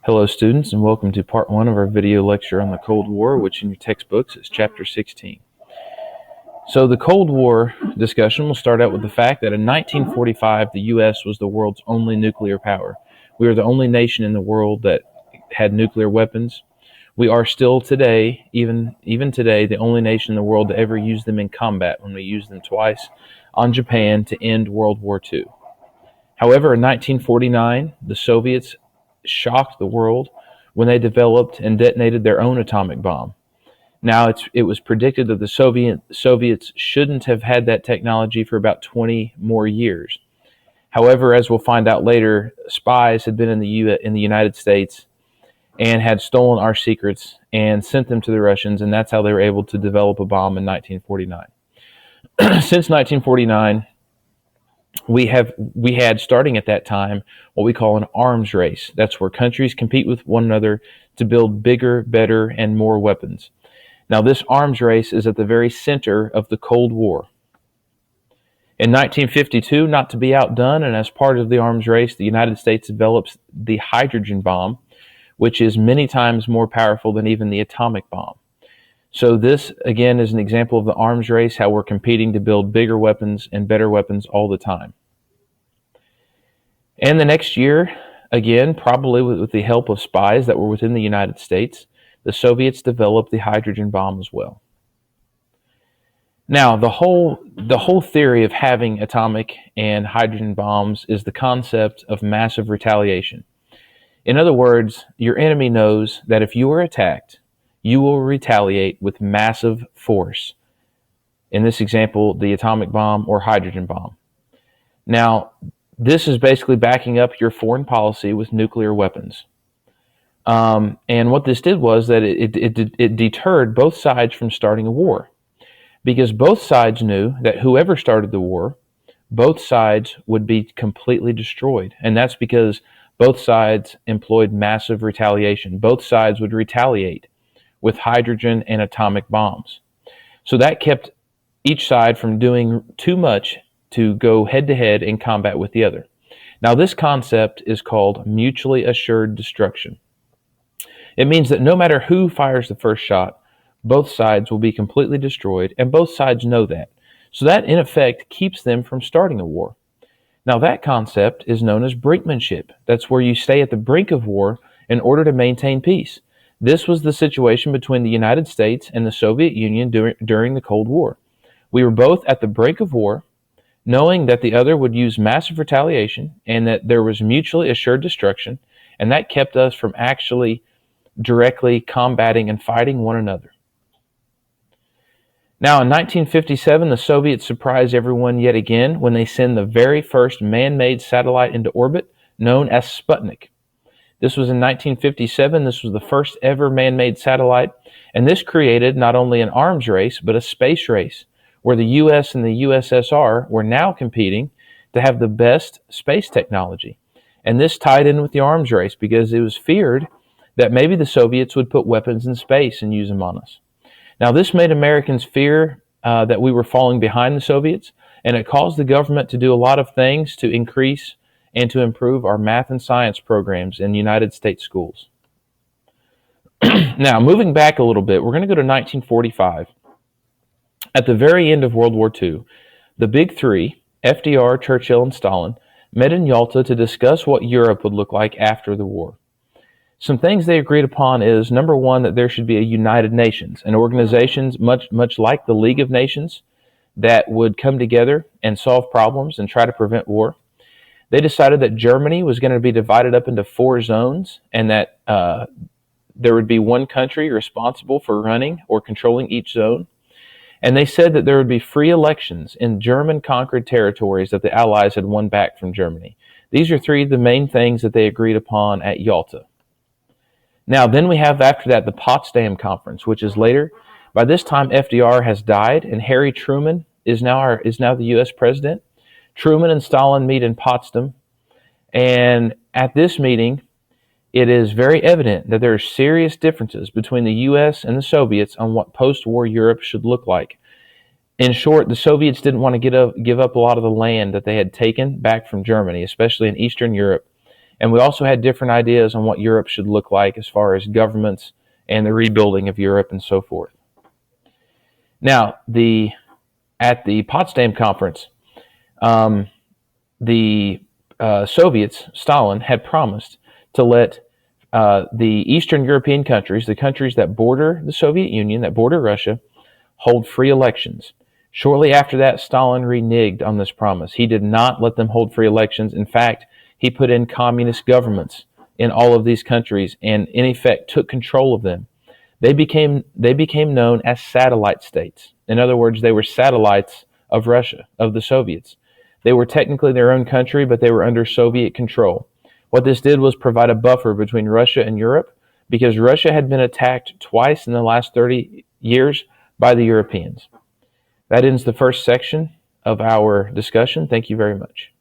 Hello students, and welcome to part 1 of our video lecture on the Cold War, which in your textbooks is chapter 16. So the Cold War discussion will start out with the fact that in 1945 the U.S. was the world's only nuclear power. We were the only nation in the world that had nuclear weapons. We are still today, even today, the only nation in the world to ever use them in combat when we used them twice on Japan to end World War II. However, in 1949, the Soviets shocked the world when they developed and detonated their own atomic bomb. Now, it was predicted that the Soviets shouldn't have had that technology for about 20 more years. However, as we'll find out later, spies had been in the United States and had stolen our secrets and sent them to the Russians, and that's how they were able to develop a bomb in 1949. Since 1949, we had, starting at that time, what we call an arms race. That's where countries compete with one another to build bigger, better, and more weapons. Now, this arms race is at the very center of the Cold War. In 1952, not to be outdone, and as part of the arms race, the United States develops the hydrogen bomb, which is many times more powerful than even the atomic bomb. So this, again, is an example of the arms race, how we're competing to build bigger weapons and better weapons all the time. And the next year, again, probably with the help of spies that were within the United States, the Soviets developed the hydrogen bomb as well. Now, the whole theory of having atomic and hydrogen bombs is the concept of massive retaliation. In other words, your enemy knows that if you are attacked, you will retaliate with massive force. In this example, the atomic bomb or hydrogen bomb. Now, this is basically backing up your foreign policy with nuclear weapons. And what this did was that it deterred both sides from starting a war, because both sides knew that whoever started the war, both sides would be completely destroyed. And that's because both sides employed massive retaliation. Both sides would retaliate with hydrogen and atomic bombs. So that kept each side from doing too much to go head-to-head in combat with the other. Now, this concept is called mutually assured destruction. It means that no matter who fires the first shot, both sides will be completely destroyed, and both sides know that. So that, in effect, keeps them from starting a war. Now, that concept is known as brinkmanship. That's where you stay at the brink of war in order to maintain peace. This was the situation between the United States and the Soviet Union during the Cold War. We were both at the brink of war, knowing that the other would use massive retaliation and that there was mutually assured destruction, and that kept us from actually directly combating and fighting one another. Now, in 1957, the Soviets surprised everyone yet again when they sent the very first man-made satellite into orbit, known as Sputnik. This was in 1957. This was the first ever man-made satellite, and this created not only an arms race, but a space race, where the U.S. and the USSR were now competing to have the best space technology. And this tied in with the arms race because it was feared that maybe the Soviets would put weapons in space and use them on us. Now, this made Americans fear that we were falling behind the Soviets, and it caused the government to do a lot of things to increase and to improve our math and science programs in United States schools. Now, moving back a little bit, we're going to go to 1945. At the very end of World War II, the Big Three, FDR, Churchill, and Stalin, met in Yalta to discuss what Europe would look like after the war. Some things they agreed upon is, number one, that there should be a United Nations, an organization much like the League of Nations that would come together and solve problems and try to prevent war. They decided that Germany was going to be divided up into 4 zones, and that there would be one country responsible for running or controlling each zone. And they said that there would be free elections in German-conquered territories that the Allies had won back from Germany. These are 3 of the main things that they agreed upon at Yalta. Now, then we have after that the Potsdam Conference, which is later. By this time, FDR has died, and Harry Truman is now the U.S. president. Truman and Stalin meet in Potsdam, and at this meeting, it is very evident that there are serious differences between the U.S. and the Soviets on what post-war Europe should look like. In short, the Soviets didn't want to give up a lot of the land that they had taken back from Germany, especially in Eastern Europe, And we also had different ideas on what Europe should look like as far as governments and the rebuilding of Europe and so forth. Now, at the Potsdam Conference, the Soviets, Stalin, had promised to let the Eastern European countries, the countries that border the Soviet Union, that border Russia, hold free elections. Shortly after that, Stalin reneged on this promise. He did not let them hold free elections. In fact, he put in communist governments in all of these countries and, in effect, took control of them. They became known as satellite states. In other words, they were satellites of Russia, of the Soviets. They were technically their own country, but they were under Soviet control. What this did was provide a buffer between Russia and Europe, because Russia had been attacked twice in the last 30 years by the Europeans. That ends the first section of our discussion. Thank you very much.